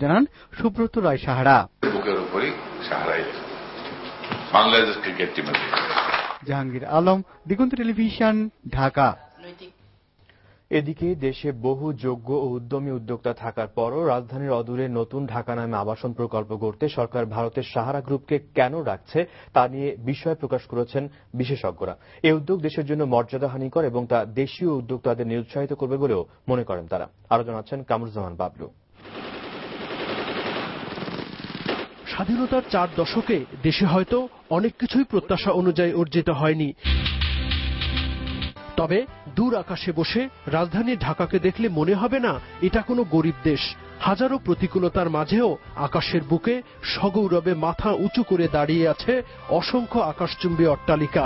জানান সুব্রত রায় সাহারা। বুকের উপরই সাহারাই বাংলাদেশ ক্রিকেট টিমের। জাহাঙ্গীর আলম, দিগন্ত টেলিভিশন, ঢাকা। এদিকে দেশে বহু যোগ্য ও উদ্যমী উদ্যোক্তা থাকার পরও রাজধানীর অদূরে নতুন ঢাকা নামে আবাসন প্রকল্প গড়তে সরকার ভারতের সাহারা গ্রুপকে কেন রাখছে তা নিয়ে বিস্ময় প্রকাশ করেছেন বিশেষজ্ঞরা। এই উদ্যোগ দেশের জন্য মর্যাদাহানিকর এবং তা দেশীয় উদ্যোক্তাদের নিরুৎসাহিত করবে বলেও মনে করেন তারা। আরো জানাচ্ছেন কামরুজ্জামান বাবলু। স্বাধীনতার 4 দশকে দেশে হয়তো অনেক কিছুই প্রত্যাশা অনুযায়ী অর্জিত হয়নি, তবে দূর আকাশে বসে রাজধানী ঢাকাকে দেখলে মনে হবে না এটা কোনো গরিব দেশ। হাজারো প্রতিকূলতার মাঝেও আকাশের বুকে সগৌরবে মাথা উঁচু করে দাঁড়িয়ে আছে অসংখ্য আকাশচুম্বী অট্টালিকা।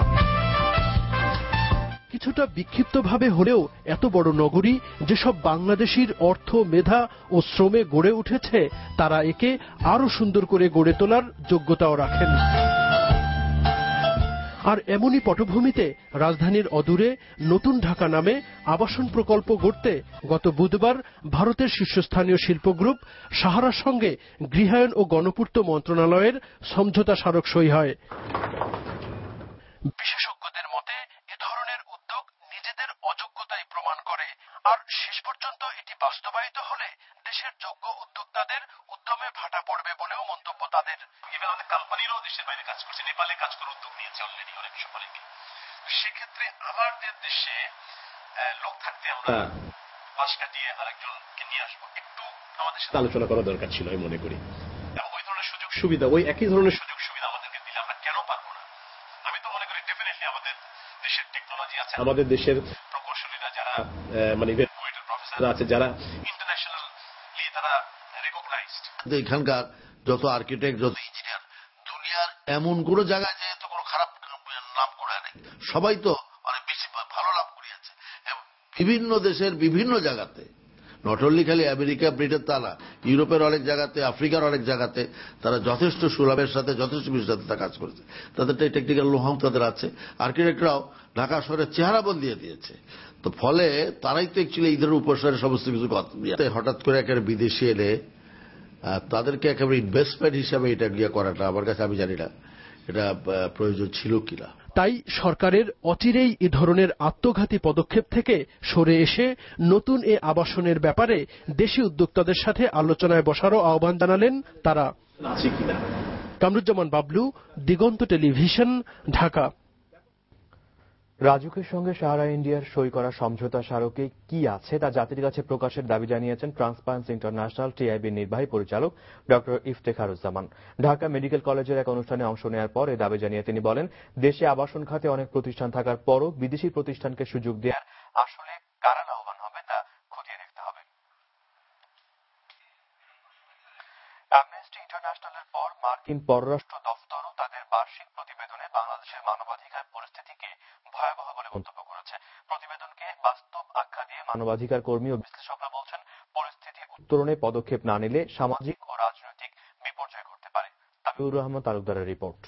কিছুটা বিক্ষিপ্তভাবে হলেও এত বড় নগরী যেসব বাংলাদেশির অর্থ, মেধা ও শ্রমে গড়ে উঠেছে, তারা একে আরো সুন্দর করে গড়ে তোলার যোগ্যতাও রাখেন। আর এমনই পটভূমিতে রাজধানীর অদূরে নতুন ঢাকা নামে আবাসন প্রকল্প গড়তে গত বুধবার ভারতের শীর্ষস্থানীয় শিল্প গ্রুপ সাহারার সঙ্গে গৃহায়ন ও গণপূর্ত মন্ত্রণালয়ের সমঝোতা স্মারক সই হয়। বিশেষজ্ঞদের মতে এ ধরনের উদ্যোগ নিজেদের অযোগ্যতাই প্রমাণ করে, আর শেষ পর্যন্ত এটি বাস্তবায়িত হলে দেশের যোগ্য উদ্যোক্তাদের উদ্যমে ভাটা পড়বে বলেও মন্তব্য তাদের। অনেক কোম্পানিরাও দেশের বাইরে কাজ করছে, নেপালে কাজ করার উদ্যোগ নিয়েছে অলরেডি অনেক সফল। সেক্ষেত্রে আমাদের দেশে লোক থাকতে আমরা পাশ কাটিয়ে আরেকজনকে নিয়ে আসবো, একটু আমাদের সাথে আলোচনা করা দরকার ছিল আমি মনে করি। এবং ওই ধরনের সুযোগ সুবিধা, ওই একই ধরনের সুযোগ সুবিধা আমাদেরকে দিলে আমরা কেন পারবো না? আমি তো মনে করি ডেফিনেটলি আমাদের দেশের টেকনোলজি আছে, আমাদের দেশের প্রকৌশলীরা যারা মানে প্রফেসর আছে, যারা ইন্টারন্যাশনালি তারা রেকগনাইজড। এখানকার যত আর্কিটেক্ট, যত ইঞ্জিনিয়ার, দুনিয়ার এমন কোনো জায়গায় যে তো কোনো খারাপ নাম করে নেই, সবাই তো অনেক বেশি ভালো লাভ করিয়াছে বিভিন্ন দেশের বিভিন্ন জায়গাতে, নট অনলি খালি আমেরিকা ব্রিটেন তা না, ইউরোপের অনেক জায়গাতে, আফ্রিকার অনেক জায়গাতে তারা যথেষ্ট সুলভের সাথে যথেষ্ট বিশেষতা কাজ করেছে। তাদের টেকনিক্যাল নোহাউ তাদের আছে। আর্কিটেক্টরাও ঢাকা শহরের চেহারা বদলিয়ে দিয়েছে। তো ফলে তারাই তো অ্যাকচুয়ালি এই ধরনের উপসরের সমস্ত কিছু হঠাৎ করে একেবারে বিদেশি এলে তাদেরকে একেবারে ইনভেস্টমেন্ট হিসাবে এটা গিয়ে করাটা আমার কাছে, আমি জানি না এটা প্রয়োজন ছিল কিনা। তাই সরকারের অচিরেই এ ধরনের আত্মঘাতী পদক্ষেপ থেকে সরে এসে নতুন এ আবাসনের ব্যাপারে দেশি উদ্যোক্তাদের সাথে আলোচনায় বসারও আহ্বান জানালেন তারা। কামরুজ্জামান বাবলু, দিগন্ত টেলিভিশন, ঢাকা। রাজুকের সঙ্গে সাহারা ইন্ডিয়ার সই করা সমঝোতা স্মারকে কি আছে তা জাতির কাছে প্রকাশের দাবি জানিয়েছেন ট্রান্সপারেন্সি ইন্টারন্যাশনাল টিআইবির নির্বাহী পরিচালক ডক্টর ইফতেখারুজ্জামান। ঢাকা মেডিকেল কলেজের এক অনুষ্ঠানে অংশ নেওয়ার পর এই দাবি জানিয়ে তিনি বলেন, দেশে আবাসন খাতে অনেক প্রতিষ্ঠান থাকার পরও বিদেশি প্রতিষ্ঠানকে সুযোগ দেওয়ার আসলে কারা লাভবান হবে তা খতিয়ে দেখতে হবে। অ্যামনেস্টি ইন্টারন্যাশনালের পর মার্কিন পররাষ্ট্র দফতরও তাদের বার্ষিক প্রতিবেদনে বাংলাদেশের মানবাধিকার পরিস্থিতিকে ভয়াবহ বলে মন্তব্য করেছে। প্রতিবেদনকে বাস্তব আখ্যা দিয়ে মানবাধিকার কর্মী ও বিশ্লেষকরা বলছেন, পরিস্থিতি উত্তরণে পদক্ষেপ না নিলে সামাজিক ও রাজনৈতিক বিপর্যয় ঘটতে পারে। তাবিউর রহমান তালুকদারের রিপোর্ট।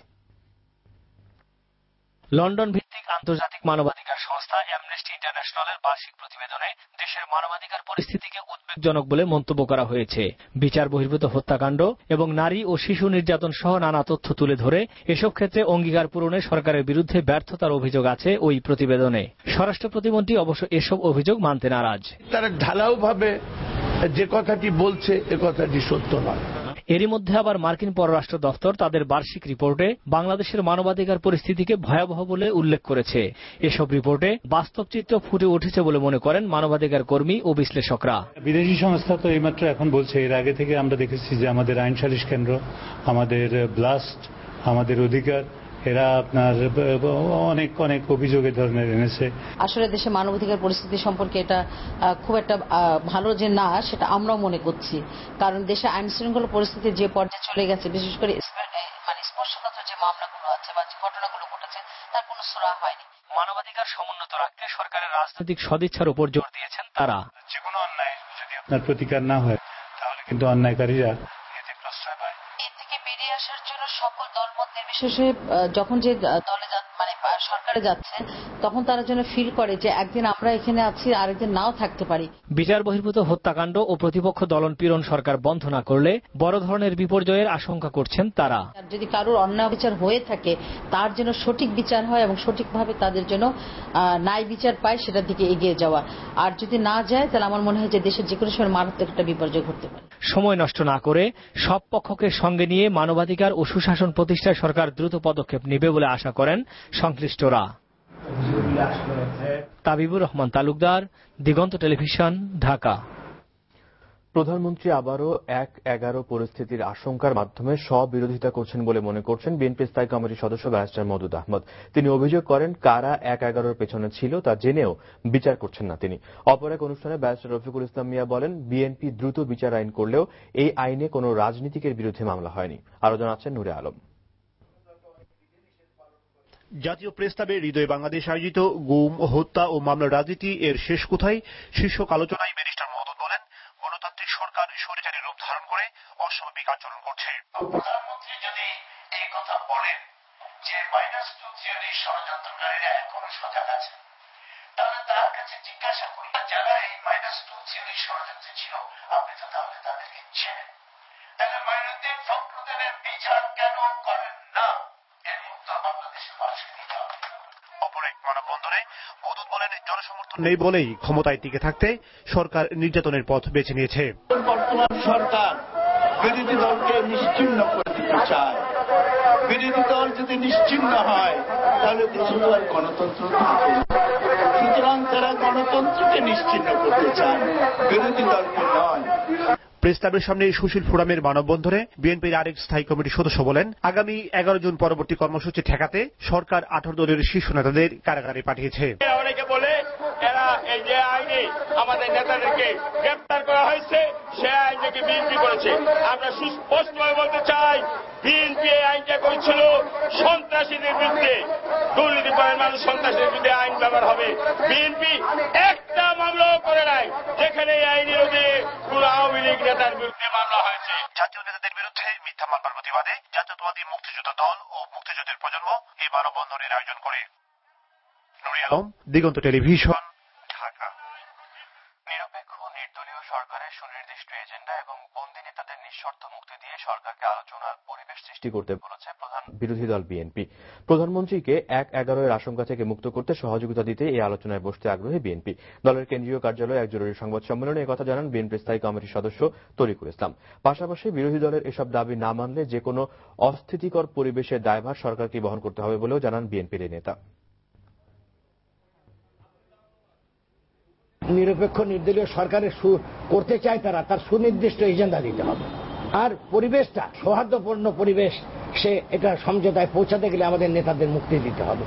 লন্ডন ভিত্তিক আন্তর্জাতিক মানবাধিকার সংস্থা অ্যামনেস্টি ইন্টারন্যাশনালের বার্ষিক প্রতিবেদনে দেশের মানবাধিকার পরিস্থিতিকে উদ্বেগজনক বলে মন্তব্য করা হয়েছে। বিচার বহির্ভূত হত্যাকাণ্ড এবং নারী ও শিশু নির্যাতন সহ নানা তথ্য তুলে ধরে এসব ক্ষেত্রে অঙ্গীকার পূরণে সরকারের বিরুদ্ধে ব্যর্থতার অভিযোগ আছে ওই প্রতিবেদনে। স্বরাষ্ট্র প্রতিমন্ত্রী অবশ্য এসব অভিযোগ মানতে নারাজ। তারা ঢালাওভাবে যে কথাটি বলছে এ কথাটি সত্য নয়। এরই মধ্যে আবার মার্কিন পররাষ্ট্র দফতর তাদের বার্ষিক রিপোর্টে বাংলাদেশের মানবাধিকার পরিস্থিতিকে ভয়াবহ বলে উল্লেখ করেছে। এসব রিপোর্টে বাস্তব চিত্র ফুটে উঠেছে বলে মনে করেন মানবাধিকার কর্মী ও বিশ্লেষকরা। বিদেশি সংস্থা তো এইমাত্র এখন বলছে, এর আগে থেকে আমরা দেখেছি যে আমাদের আইন সালিশ কেন্দ্র, আমাদের ব্লাস্ট, আমাদের অধিকার, এরা আপনার অনেক অনেক অভিযোগ এ ধরনের এনেছে। আসলে দেশে মানবাধিকার পরিস্থিতি সম্পর্কে এটা খুব একটা ভালো যে না, সেটা আমরাও মনে করছি। কারণ দেশে আইন শৃঙ্খলা পরিস্থিতি যে পর্যায়ে চলে গেছে, বিশেষ করে মানে স্পর্শকাতর যে মামলাগুলো আছে বা যে ঘটনাগুলো ঘটেছে তার কোনো সুরাহা হয়নি। মানবাধিকার সমুন্নত রাখতে সরকারের রাজনৈতিক সদিচ্ছার উপর জোর দিয়েছেন তারা। যে কোনো অন্যায় যদি আপনার প্রতিকার না হয় তাহলে কিন্তু অন্যায়কারীরা এতে প্রশ্রয় পায়। এর থেকে বেরিয়ে আসার জন্য সকল দলমত নির্বিশেষে যখন যে দলে মানে সরকার পরিবারে যাচ্ছে, তখন তারা যেন ফিল করে যে একদিন আমরা এখানে আছি, আরেকদিন নাও থাকতে পারি। বিচার বহির্ভূত হত্যাকাণ্ড ও প্রতিপক্ষ দলন পীড়ন সরকার বন্ধ না করলে বড় ধরনের বিপর্যয়ের আশঙ্কা করছেন তারা। যদি কারোর অন্যায় বিচার হয়ে থাকে, তার জন্য সঠিক বিচার হয় এবং সঠিকভাবে তাদের জন্য ন্যায় বিচার পায়, সেটার দিকে এগিয়ে যাওয়া। আর যদি না যায়, তাহলে আমার মনে হয় যে দেশের যে কোনো সময় মারাত্মক একটা বিপর্যয় ঘটতে পারে। সময় নষ্ট না করে সব পক্ষকে সঙ্গে নিয়ে মানবাধিকার ও সুশাসন প্রতিষ্ঠায় সরকার দ্রুত পদক্ষেপ নেবে বলে আশা করেন সংশ্লিষ্টরা। তাবিবুর রহমান তালুকদার, দিগন্ত টেলিভিশন, ঢাকা। প্রধানমন্ত্রী আবারও ১-১১ পরিস্থিতির আশঙ্কার মাধ্যমে স্ববিরোধিতা করছেন বলে মনে করছেন বিএনপি স্থায়ী কমিটির সদস্য ব্যারিস্টার মওদুদ আহমদ। তিনি অভিযোগ করেন, কারা ১-১১ পেছনে ছিল তা জেনেও বিচার করছেন না তিনি। অপর এক অনুষ্ঠানে ব্যারিস্টার রফিকুল ইসলাম মিয়া বলেন, বিএনপি দ্রুত বিচার আইন করলেও এই আইনে কোনো রাজনীতিকের বিরুদ্ধে মামলা হয়নি। আরো জানাচ্ছেন নূরে আলম। জাতীয় প্রেসক্লাবে হৃদয় বাংলাদেশ আয়োজিত গুম, হত্যা ও মামলার রাজনীতি এর শেষ কোথায় শীর্ষক আলোচনায় ব্যারিস্টার মওদুদ বলেন, গণতান্ত্রিক সরকার স্বৈরাচারী রূপ ধারণ করে অস্বাভাবিক আচরণ করছে। প্রধানমন্ত্রী যদি এই কথা বলেন যে -2 থিওরির ষড়যন্ত্রকারীরা এখনো সজাগ আছে, তাহলে তার কাছে জিজ্ঞাসা করি, যারা এই -2 থিওরির ষড়যন্ত্রে ছিল, আপনি তো তাহলে তাদেরকে চেনেন, তাহলে মাইনুদ্দিন ফখরুদ্দিনের বিচার কেন করেন না? এর উত্তর বাংলাদেশের মানুষকে দিতে হবে। অপর এক মানববন্ধনে মওদুদ বলেন, জনসমর্থন নেই বলেই ক্ষমতায় টিকে থাকতে সরকার নির্যাতনের পথ বেছে নিয়েছে। বর্তমান সরকার বিরোধী দলকে নিশ্চিহ্ন করে দিতে চায়। বিরোধী দল যদি নিশ্চিহ্ন হয়, তাহলে দেশে তো আর গণতন্ত্র থাকে না। সুতরাং তারা গণতন্ত্রকে নিশ্চিহ্ন করতে চায়, বিরোধী দলকে নয়। প্রেস ক্লাবের সামনে সুশীল ফোরামের মানববন্ধনে বিএনপির আরেক স্থায়ী কমিটির সদস্য বলেন, আগামী 11 জুন পরবর্তী কর্মসূচি ঠেকাতে সরকার 18 দলের শীর্ষ নেতাদের কারাগারে পাঠিয়েছে। অনেকে বলে এরা এই যে আইনে আমাদের নেতাদেরকে গ্রেপ্তার করা হয়েছে, সে আইন থেকে বিএনপি করেছে। আমরা সুস্পষ্টভাবে বলতে চাই, বিএনপি এই আইনটা করেছিল সন্ত্রাসীদের বিরুদ্ধে, দুর্নীতিপরায়ণ মানুষ সন্ত্রাসীদের বিরুদ্ধে আইন ব্যবহার হবে। বিএনপি একটা মামলাও করে নাই যেখানে এই আইনের অধীনে কোন আওয়ামী লীগ নেতার বিরুদ্ধে মামলা হয়েছে। জাতীয় নেতাদের বিরুদ্ধে মিথ্যা মামলার প্রতিবাদে জাতীয়তাবাদী মুক্তিযোদ্ধা দল ও মুক্তিযুদ্ধের প্রজন্ম এই মানববন্ধনের আয়োজন করে। নূরে আলম, দিগন্ত টেলিভিশন, ঢাকা। নিরপেক্ষ নির্দলীয় সরকারের সুনির্দিষ্ট এজেন্ডা এবং বন্দী নেতাদের নিঃশর্ত মুক্তি দিয়ে সরকারকে আলোচনার পরিবেশ সৃষ্টি করতে বলেছে প্রধান বিরোধী দল বিএনপি। প্রধানমন্ত্রীকে ১-১১ এর আশঙ্কা থেকে মুক্ত করতে সহযোগিতা দিতে এই আলোচনায় বসতে আগ্রহী বিএনপি। দলের কেন্দ্রীয় কার্যালয়ে এক জরুরি সংবাদ সম্মেলনে একথা জানান বিএনপি স্থায়ী কমিটির সদস্য তরিকুল ইসলাম। পাশাপাশি বিরোধী দলের এসব দাবি না মানলে যে কোনো অস্থিতিকর পরিবেশের দায়ভার সরকারকে বহন করতে হবে বলেও জানান বিএনপির এই নেতা। নিরপেক্ষ নির্দলীয় সরকারের করতে চায় তারা, তার সুনির্দিষ্ট এজেন্ডা দিতে হবে। আর পরিবেশটা সৌহার্দ্যপূর্ণ পরিবেশ, সে এটা সমঝোতায় পৌঁছাতে গেলে আমাদের নেতাদের মুক্তি দিতে হবে।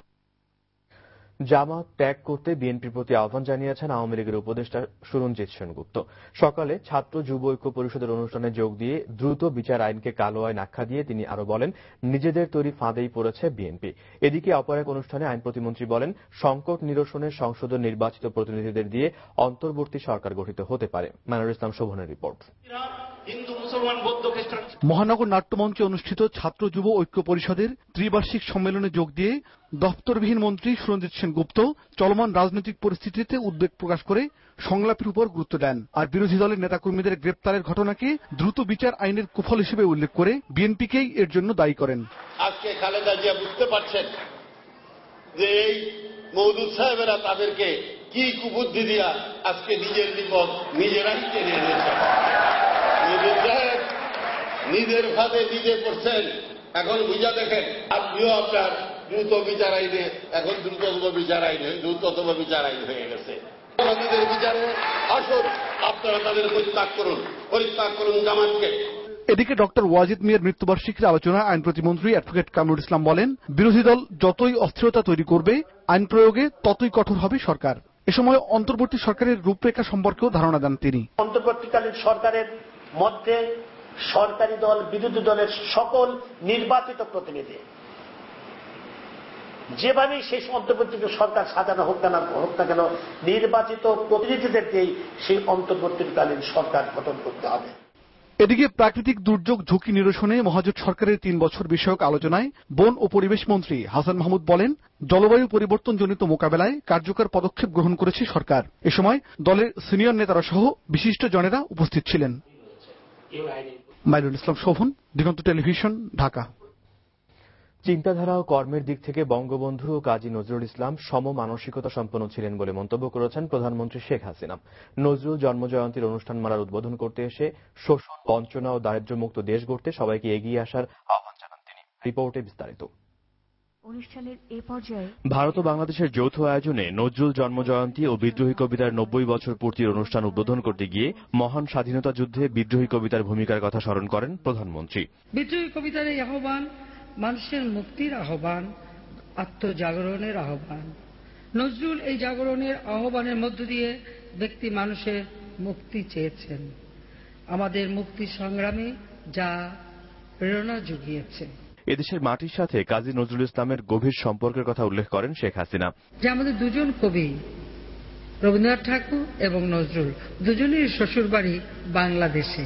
জামাত ত্যাগ করতে বিএনপির প্রতি আহ্বান জানিয়েছেন আওয়ামী লীগের উপদেষ্টা সুরঞ্জিত সেনগুপ্ত। সকালে ছাত্র যুব ঐক্য পরিষদের অনুষ্ঠানে যোগ দিয়ে দ্রুত বিচার আইনকে কালো আইন আখ্যা দিয়ে তিনি আরো বলেন, নিজেদের তৈরি ফাঁদেই পড়েছে বিএনপি। এদিকে অপর এক অনুষ্ঠানে আইন প্রতিমন্ত্রী বলেন, সংকট নিরসনে সংসদের নির্বাচিত প্রতিনিধিদের দিয়ে অন্তর্বর্তী সরকার গঠিত হতে পারে। মাইনুল ইসলাম শোভনের রিপোর্ট। মহানগর নাট্যমঞ্চে অনুষ্ঠিত ছাত্র যুব ঐক্য পরিষদের ত্রিবার্ষিক সম্মেলনে যোগ দিয়ে দপ্তরবিহীন মন্ত্রী সুরঞ্জিত সেনগুপ্ত চলমান রাজনৈতিক পরিস্থিতিতে উদ্বেগ প্রকাশ করে সংলাপের উপর গুরুত্ব দেন। আর বিরোধী দলের নেতাকর্মীদের গ্রেপ্তারের ঘটনাকে দ্রুত বিচার আইনের কুফল হিসেবে উল্লেখ করে বিএনপিকেই এর জন্য দায়ী করেন। আজকে খালেদা জিয়া বুঝতে পারছেন যে এই মওদুদ সাহেবেরা তাদেরকে কি কুবুদ্ধি দিয়া আজকে নিজের বিপদ নিজেরাই টেনে এনেছে। মওদুদ সাহেব নিজের ফাঁদে নিজে পড়ছেন, এখন বুঝা দেখেন। আপনিও আপনার দ্রুত বিচার আইনে, এখন দ্রুততম বিচার আইন হয়ে গেছে। নিজেদের বিচারে আসুন, আপনারা তাদের পরিত্যাগ করুন জামাতকে। এদিকে ডক্টর ওয়াজিদ মিয়ার মৃত্যুবার্ষিকীর আলোচনায় আইন প্রতিমন্ত্রী অ্যাডভোকেট কামরুল ইসলাম বলেন, বিরোধী দল যতই অস্থিরতা তৈরি করবে, আইন প্রয়োগে ততই কঠোর হবে সরকার। এ সময় অন্তর্বর্তী সরকারের রূপরেখা সম্পর্কেও ধারণা দেন তিনি। অন্তর্বর্তীকালীন সরকারের মধ্যে সরকারি দল, বিরোধী দলের সকল নির্বাচিত প্রতিনিধি যেভাবেই সেই অন্তর্বর্তী সরকার সাজানো হোক না কেন, নির্বাচিত প্রতিনিধিদের দিয়েই সেই অন্তর্বর্তীকালীন সরকার গঠন করতে হবে। এদিকে প্রাকৃতিক দুর্যোগ ঝুঁকি নিরসনে মহাজোট সরকারের 3 বছর বিষয়ক আলোচনায় বন ও পরিবেশ মন্ত্রী হাসান মাহমুদ বলেন, জলবায়ু পরিবর্তনজনিত মোকাবেলায় কার্যকর পদক্ষেপ গ্রহণ করেছে সরকার। এ সময় দলের সিনিয়র নেতারা সহ বিশিষ্ট জনেরা উপস্থিত ছিলেন। মাইনুল ইসলাম শোভন, দিগন্ত টেলিভিশন, ঢাকা। চিন্তাধারা ও কর্মের দিক থেকে বঙ্গবন্ধু ও কাজী নজরুল ইসলাম সমমানসিকতা সম্পন্ন ছিলেন বলে মন্তব্য করেছেন প্রধানমন্ত্রী শেখ হাসিনা। নজরুল জন্মজয়ন্তীর অনুষ্ঠানমালার উদ্বোধন করতে এসে শোষণ, বঞ্চনা ও দারিদ্র্যমুক্ত দেশ গড়তে সবাইকে এগিয়ে আসার আহ্বান জানান তিনি। রিপোর্টে বিস্তারিত। ভারত ও বাংলাদেশের যৌথ আয়োজনে নজরুল জন্মজয়ন্তী ও বিদ্রোহী কবিতার 90 বছর পূর্তির অনুষ্ঠান উদ্বোধন করতে গিয়ে মহান স্বাধীনতা যুদ্ধে বিদ্রোহী কবিতার ভূমিকার কথা স্মরণ করেন প্রধানমন্ত্রী। বিদ্রোহী কবিতার এই আহ্বান মানুষের মুক্তির আহ্বান, আত্মজাগরণের আহ্বান। নজরুল এই জাগরণের আহ্বানের মধ্য দিয়ে ব্যক্তি মানুষের মুক্তি চেয়েছেন, আমাদের মুক্তি সংগ্রামে যা প্রেরণা জুগিয়েছে। এদেশের মাটির সাথে কাজী নজরুল ইসলামের গভীর সম্পর্কের কথা উল্লেখ করেন শেখ হাসিনা। যে আমাদের দুজন কবি, রবীন্দ্রনাথ ঠাকুর এবং নজরুল, দুজনেরই শ্বশুরবাড়ি বাংলাদেশে।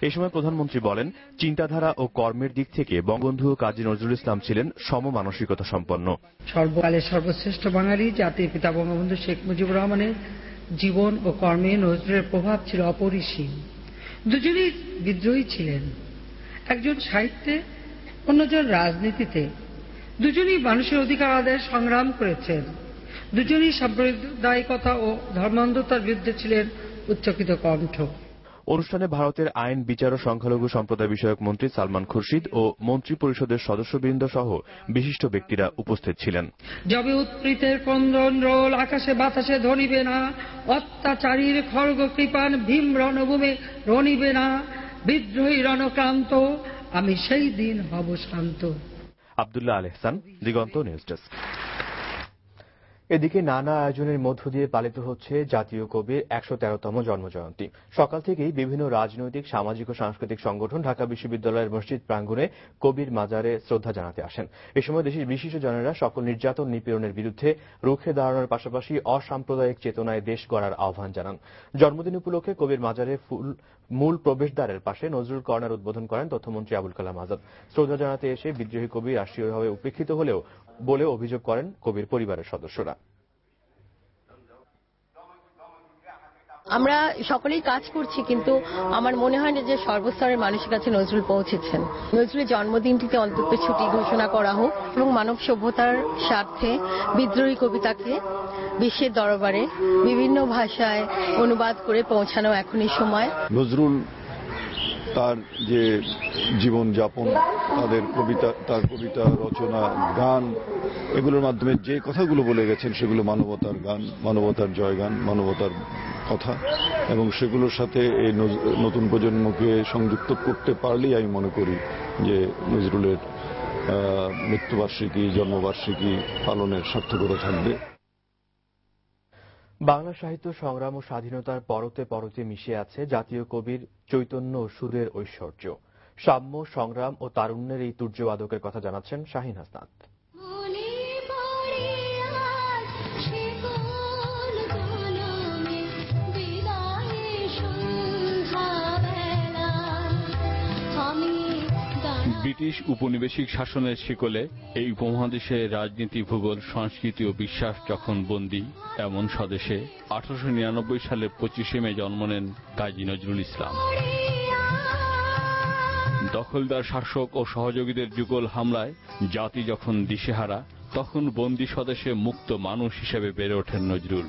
এই সময় প্রধানমন্ত্রী বলেন, চিন্তাধারা ও কর্মের দিক থেকে বঙ্গবন্ধু ও কাজী নজরুল ইসলাম ছিলেন সমমানসিকতা সম্পন্ন। সর্বকালের সর্বশ্রেষ্ঠ বাঙালি জাতির পিতা বঙ্গবন্ধু শেখ মুজিবুর রহমানের জীবন ও কর্মে নজরুলের প্রভাব ছিল অপরিসীম। দুজনেই বিদ্রোহী ছিলেন, একজন সাহিত্যে, অন্যজন রাজনীতিতে। দুজনেই মানুষের অধিকার আদায়ের সংগ্রাম করেছেন। দুজনেই সাম্প্রদায়িকতা ও ধর্মান্ধতার বিরুদ্ধে ছিলেন উচ্চকিত কণ্ঠ। অনুষ্ঠানে ভারতের আইন, বিচার ও সংখ্যালঘু সম্প্রদায় বিষয়ক মন্ত্রী সালমান খুরশিদ ও মন্ত্রী পরিষদের সদস্যবৃন্দ সহ বিশিষ্ট ব্যক্তিরা উপস্থিত ছিলেন। যবে উৎপীড়িতের ক্রন্দন রোল আকাশে বাতাসে ধ্বনিবে না, অত্যাচারীর খড়গ কৃপান ভীম রণভূমে রণিবে না, বিদ্রোহী রণক্রান্ত আমি সেই দিন হব শান্ত। আব্দুল্লাহ আল এহসান, দিগন্ত নিউজ ডেস্ক। এদিকে নানা আয়োজনের মধ্য দিয়ে পালিত হচ্ছে জাতীয় কবির ১১৩তম জন্মজয়ন্তী। সকাল থেকেই বিভিন্ন রাজনৈতিক, সামাজিক ও সাংস্কৃতিক সংগঠন ঢাকা বিশ্ববিদ্যালয়ের মসজিদ প্রাঙ্গণে কবির মাজারে শ্রদ্ধা জানাতে আসেন। এ সময় দেশের বিশিষ্ট জনেরা সকল নির্যাতন, নিপীড়নের বিরুদ্ধে রুখে দাঁড়ানোর পাশাপাশি অসাম্প্রদায়িক চেতনায় দেশ গড়ার আহ্বান জানান। জন্মদিন উপলক্ষে কবির মাজারে মূল প্রবেশদ্বারের পাশে নজরুল কর্নার উদ্বোধন করেন তথ্যমন্ত্রী আবুল কালাম আজাদ। শ্রদ্ধা জানাতে এসে বিদ্রোহী কবি রাষ্ট্রীয়ভাবে উপেক্ষিত হলেও বলে অভিযোগ করেন কবির পরিবারের সদস্যরা। আমরা সকলেই কাজ করছি, কিন্তু আমার মনে হয় না যে সর্বস্তরের মানুষের কাছে নজরুল পৌঁছেছেন। নজরুলের জন্মদিনটিতে অন্তত ছুটি ঘোষণা করা হোক এবং মানব সভ্যতার স্বার্থে বিদ্রোহী কবিতাকে বিশ্বের দরবারে বিভিন্ন ভাষায় অনুবাদ করে পৌঁছানো এখনই সময়। নজরুল তার যে জীবনযাপন, তার কবিতা রচনা, গান, এগুলোর মাধ্যমে যে কথাগুলো বলে গেছেন সেগুলো মানবতার গান, মানবতার জয়গান, মানবতার কথা, এবং সেগুলোর সাথে এই নতুন প্রজন্মকে সংযুক্ত করতে পারলেই আমি মনে করি যে নজরুলের মৃত্যুবার্ষিকী, জন্মবার্ষিকী পালনের সার্থকতা থাকবে। বাংলা সাহিত্য সংগ্রাম ও স্বাধীনতার পরতে পরতে মিশে আছে জাতীয় কবির চৈতন্য ও সুরের ঐশ্বর্য। সাম্য, সংগ্রাম ও তারুণ্যের এই তুর্যবাদকের কথা জানাচ্ছেন শাহিন হাসনাত। ব্রিটিশ উপনিবেশিক শাসনের শিকলে এই উপমহাদেশের রাজনীতি, ভূগোল, সংস্কৃতি ও বিশ্বাস যখন বন্দী, এমন স্বদেশে 1899 সালের 25শে মে জন্ম নেন কাজী নজরুল ইসলাম। দখলদার শাসক ও সহযোগীদের যুগল হামলায় জাতি যখন দিশেহারা, তখন বন্দী স্বদেশে মুক্ত মানুষ হিসেবে বেড়ে ওঠেন নজরুল।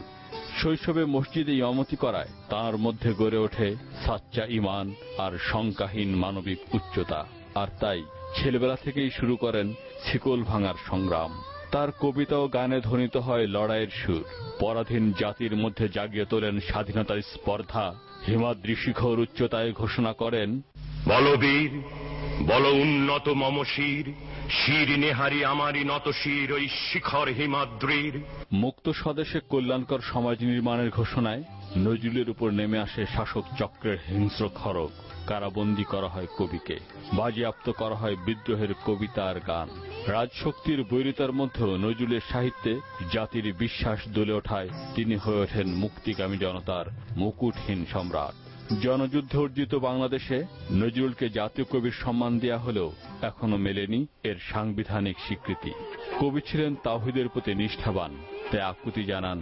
শৈশবে মসজিদে ইমামতি করায় তার মধ্যে গড়ে ওঠে সাচ্চা ঈমান আর শঙ্কাহীন মানবিক উচ্চতা। আর তাই ছেলেবেলা থেকেই শুরু করেন শিকল ভাঙার সংগ্রাম। তার কবিতা ও গানে ধ্বনিত হয় লড়াইয়ের সুর। পরাধীন জাতির মধ্যে জাগিয়ে তোলেন স্বাধীনতার স্পর্ধা। হিমাদ্রি শিখর উচ্চতায় ঘোষণা করেন, বলবীর বল উন্নত মম শির, শির নেহারি আমারই নত শির ওই শিখর হিমাদ্রির। মুক্ত স্বদেশে কল্যাণকর সমাজ নির্মাণের ঘোষণায় নজরুলের উপর নেমে আসে শাসক চক্রের হিংস্র খড়গ। কারাবন্দী করা হয় কবিকে, বাজেয়াপ্ত করা হয় বিদ্রোহের কবিতা আর গান। রাজশক্তির বৈরিতার মধ্যেও নজরুলের সাহিত্যে জাতির বিশ্বাস দোলে ওঠায় তিনি হয়ে ওঠেন মুক্তিকামী জনতার মুকুটহীন সম্রাট। জনযুদ্ধে অর্জিত বাংলাদেশে নজরুলকে জাতীয় কবির সম্মান দেয়া হলেও এখনো মেলেনি এর সাংবিধানিক স্বীকৃতি। কবি ছিলেন তাওহীদের প্রতি নিষ্ঠাবান, তাই আকুতি জানান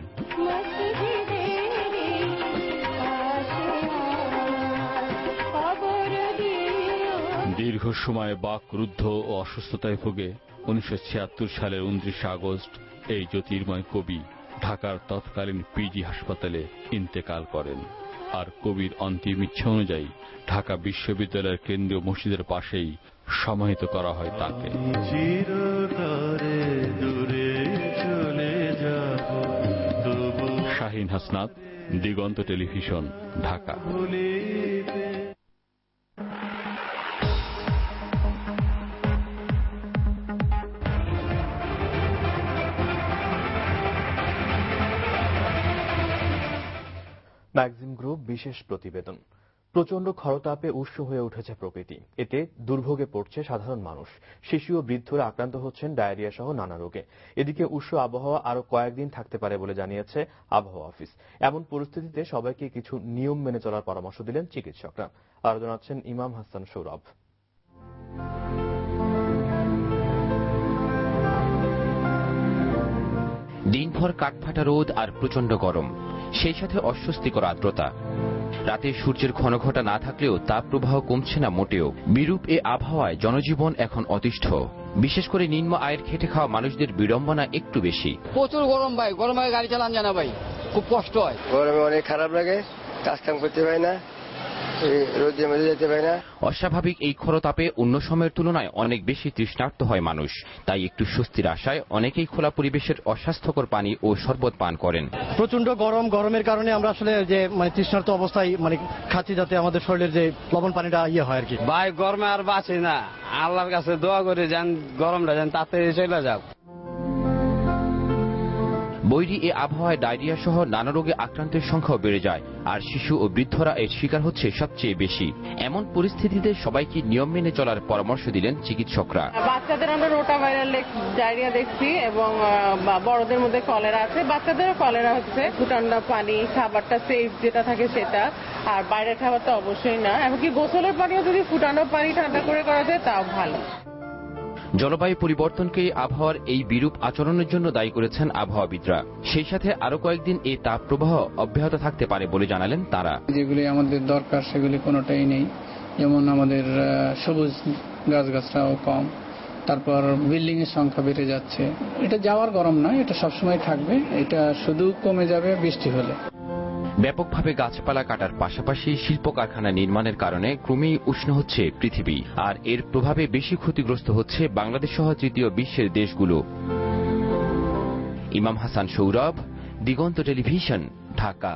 দীর্ঘ সময় বাকরুদ্ধ ও অসুস্থতায় ভুগে 1976 সালের 29 আগস্ট এই জ্যোতির্ময় কবি ঢাকার তৎকালীন পিজি হাসপাতালে ইন্তেকাল করেন। আর কবির অন্তিম ইচ্ছা অনুযায়ী ঢাকা বিশ্ববিদ্যালয়ের কেন্দ্রীয় মসজিদের পাশেই সমাহিত করা হয় তাকে। শাহীন হাসনাত, দিগন্ত টেলিভিশন, ঢাকা। ম্যাগজিম গ্রুপ বিশেষ প্রতিবেদন। প্রচন্ড খরতাপে উষ্ণ হয়ে উঠেছে প্রকৃতি, এতে দুর্ভোগে পড়ছে সাধারণ মানুষ। শিশু ও বৃদ্ধরা আক্রান্ত হচ্ছেন ডায়রিয়া সহ নানা রোগে। এদিকে উষ্ণ আবহাওয়া আরো কয়েকদিন থাকতে পারে বলে জানিয়েছে আবহাওয়া অফিস। এমন পরিস্থিতিতে সবাইকে কিছু নিয়ম মেনে চলার পরামর্শ দিলেন চিকিৎসকরা। আরো জানাচ্ছেন ইমাম হাসান সৌরভ। দিনভর কাঠফাটা রোদ আর প্রচন্ড গরম, সেই সাথে অস্বস্তিকর আর্দ্রতা। রাতে সূর্যের ঘনঘটা না থাকলেও তাপ প্রবাহ কমছে না মোটেও। বিরূপ এ আবহাওয়ায় জনজীবন এখন অতিষ্ঠ। বিশেষ করে নিম্ন আয়ের খেটে খাওয়া মানুষদের বিড়ম্বনা একটু বেশি। প্রচুর গরম ভাই, গরমে গাড়ি চালান যায় না ভাই, খুব কষ্ট হয়। গরমে অনেক খারাপ লাগে, কাজ কাম করতে পারি না, রোদের মধ্যে যেতে পারি না। অস্বাভাবিক এই খরতাপে অন্য সময়ের তুলনায় অনেক বেশি তৃষ্ণার্ত হয় মানুষ। তাই একটু স্বস্তির আশায় অনেকেই খোলা পরিবেশের অস্বাস্থ্যকর পানি ও শরবত পান করেন। প্রচন্ড গরমের কারণে আমরা আসলে যে তৃষ্ণার্ত অবস্থায় খাচ্ছি, যাতে আমাদের শরীরের যে লবণ পানিটা হয় আর কি। ভাই গরমে আর বাঁচি না, আল্লাহর কাছে দোয়া করে যান গরমটা যেন তাড়াতাড়ি চলে যাক। বৈরী এ আবহাওয়ায় ডায়রিয়া সহ নানা রোগে আক্রান্তের সংখ্যাও বেড়ে যায়, আর শিশু ও বৃদ্ধরা এর শিকার হচ্ছে সবচেয়ে বেশি। এমন পরিস্থিতিতে সবাইকে নিয়ম মেনে চলার পরামর্শ দিলেন চিকিৎসকরা। বাচ্চাদের আমরা রোটাভাইরাল ডায়রিয়া দেখছি এবং বড়দের মধ্যে কলেরা আছে, বাচ্চাদেরও কলেরা হচ্ছে। ঠান্ডা পানি, খাবারটা সেফ যেটা থাকে সেটা, আর বাইরের খাবার তো অবশ্যই না। এমনকি গোসলের পানিও যদি ফুটানো পানি ঠান্ডা করে করা যায় তাও ভালো। জলবায়ু পরিবর্তনকে আবহাওয়ার এই বিরূপ আচরণের জন্য দায়ী করেছেন আবহাওয়াবিদরা। সেই সাথে আরো কয়েকদিন এই তাপ প্রবাহ অব্যাহত থাকতে পারে বলে জানালেন তারা। যেগুলি আমাদের দরকার সেগুলি কোনোটাই নেই, যেমন আমাদের সবুজ গাছগাছরাও কম, তারপর বিল্ডিং এর সংখ্যা বেড়ে যাচ্ছে। এটা যাওয়ার গরম নয়, এটা সবসময় থাকবে, এটা শুধু কমে যাবে বৃষ্টি হলে। ব্যাপকভাবে গাছপালা কাটার পাশাপাশি শিল্প কারখানা নির্মাণের কারণে ক্রমেই উষ্ণ হচ্ছে পৃথিবী, আর এর প্রভাবে বেশি ক্ষতিগ্রস্ত হচ্ছে বাংলাদেশ সহ তৃতীয় বিশ্বের দেশগুলো। ইমাম হাসান সৌরভ, দিগন্ত টেলিভিশন, ঢাকা।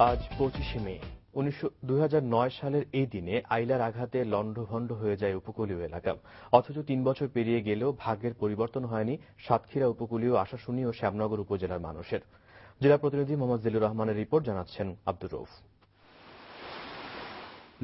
আজ 25শে মে। 2009 সালের এই দিনে আইলার আঘাতে লণ্ডভণ্ড হয়ে যায় উপকূলীয় এলাকা। অথচ 3 বছর পেরিয়ে গেলেও ভাগ্যের পরিবর্তন হয়নি সাতক্ষীরা উপকূলীয় আশাশুনি ও শ্যামনগর উপজেলার মানুষের। জেলা প্রতিনিধি মোহাম্মদ জিল্লুর রহমানের রিপোর্ট, জানাচ্ছেন আব্দুর রউফ।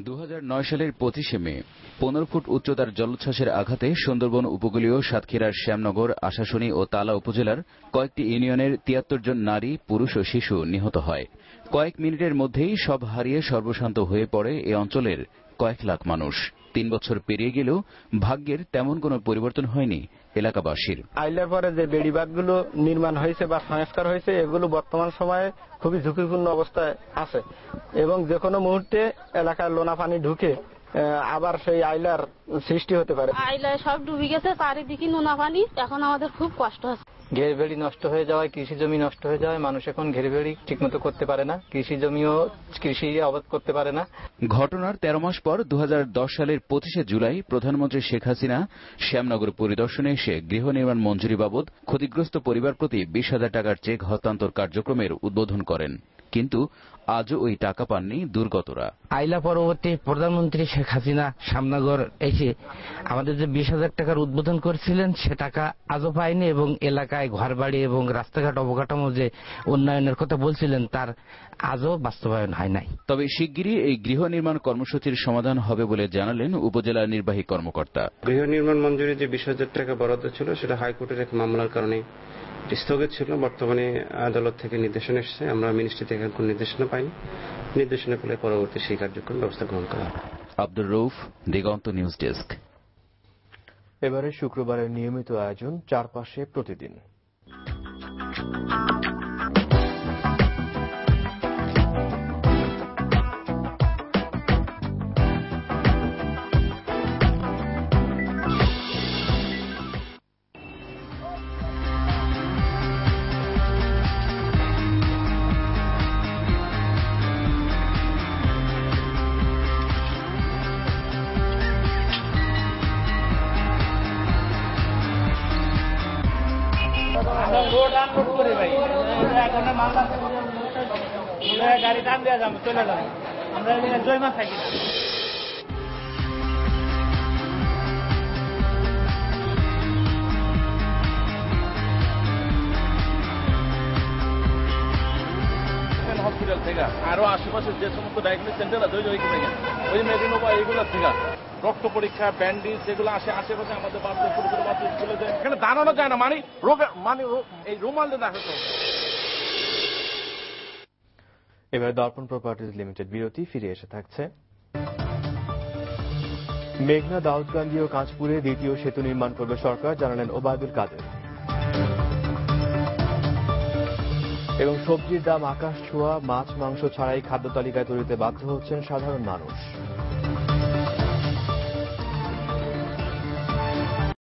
2009 সালের 25শে মে 15 ফুট উচ্চতার জলোচ্ছ্বাসের আঘাতে সুন্দরবন উপকূলীয় সাতক্ষীরার শ্যামনগর, আশাশুনি ও তালা উপজেলার কয়েকটি ইউনিয়নের 73 জন নারী, পুরুষ ও শিশু নিহত হয়। কয়েক মিনিটের মধ্যেই সব হারিয়ে সর্বশান্ত হয়ে পড়ে এ অঞ্চলের কয়েক লাখ মানুষ। 3 বছর পেরিয়ে গেলেও ভাগ্যের তেমন কোনো পরিবর্তন হয়নি এলাকাবাসীর। আইলার পরে যে বেড়িবাঁধগুলো নির্মাণ হয়েছে বা সংস্কার হয়েছে, এগুলো বর্তমান সময়ে খুবই ঝুঁকিপূর্ণ অবস্থায় আছে এবং যে কোনো মুহূর্তে এলাকায় লোনা পানি ঢুকে আবার সেই আইলার সৃষ্টি হতে পারে। আইলায় সব ডুবে গেছে, চারিদিকে নোনা পানি, এখন আমাদের খুব কষ্ট হচ্ছে। ঘের বেড়ি নষ্ট হয়ে যাওয়ায় কৃষি জমি নষ্ট হয়ে যাওয়ায় মানুষ এখন ঘের বেড়ি ঠিকমতো করতে পারে না, কৃষি জমিও কৃষি আবাদ করতে পারে না। ঘটনার 13 মাস পর 2010 সালের 25শে জুলাই প্রধানমন্ত্রী শেখ হাসিনা শ্যামনগর পরিদর্শনে এসে গৃহ নির্মাণ মঞ্জুরি বাবদ ক্ষতিগ্রস্ত পরিবার প্রতি 20,000 টাকার চেক হস্তান্তর কার্যক্রমের উদ্বোধন করেন। কিন্তু আজও ওই টাকা পাননি দুর্গতরা। আইলা পরবর্তী প্রধানমন্ত্রী শেখ হাসিনা শ্যামনগর এসে আমাদের যে 20,000 টাকার উদ্বোধন করেছিলেন সে টাকা আজও পায়নি এবং এলাকায় ঘরবাড়ি এবং রাস্তাঘাট অবকাঠামো যে উন্নয়নের কথা বলছিলেন তার আজও বাস্তবায়ন হয় নাই। তবে শিগগিরই এই গৃহ নির্মাণ কর্মসূচির সমাধান হবে বলে জানালেন উপজেলা নির্বাহী কর্মকর্তা। গৃহ নির্মাণ মঞ্জুরি যে 20,000 টাকা বরাদ্দ ছিল সেটা হাইকোর্টের এক মামলার কারণে স্থগিত ছিল। বর্তমানে আদালত থেকে নির্দেশনা এসেছে, আমরা মিনিস্ট্রি থেকে এখন নির্দেশনা পাইনি। নির্দেশনা পেলে পরবর্তী সেই কার্যক্রম ব্যবস্থা গ্রহণ করা হবে। আব্দুর রউফ, দিগন্ত নিউজ ডেস্ক। এবারে শুক্রবারের নিয়মিত আয়োজন চারপাশে প্রতিদিন। গাড়ি টান দেওয়া যাবে, চলে যাবে, আমরা জয়মা থাকি। হসপিটাল থেকে আরো আশেপাশে যে সমস্ত ডায়াগনোস্টিক সেন্টার আছে ওই মেডিনোভা এইগুলো থেকে রক্ত পরীক্ষা, ব্যান্ডেজ এগুলো আসে আশেপাশে আমাদের বাচ্চা ছোট ছোট বাচ্চা স্কুলে যায়, এখানে দাঁড়ানো যায় না, মানে এই রুমাল দিয়ে দেখা তো। এবার দর্পণ প্রপার্টিজ লিমিটেড বিরতি, ফিরে এসে থাকছে। মেঘনা, দাউদকান্দি ও কাঁচপুরে দ্বিতীয় সেতু নির্মাণ করবে সরকার, জানালেন ওবায়দুল কাদের। এবং সবজির দাম আকাশ ছোঁয়া, মাছ মাংস ছাড়াই খাদ্য তালিকায় তৈরিতে বাধ্য হচ্ছেন সাধারণ মানুষ।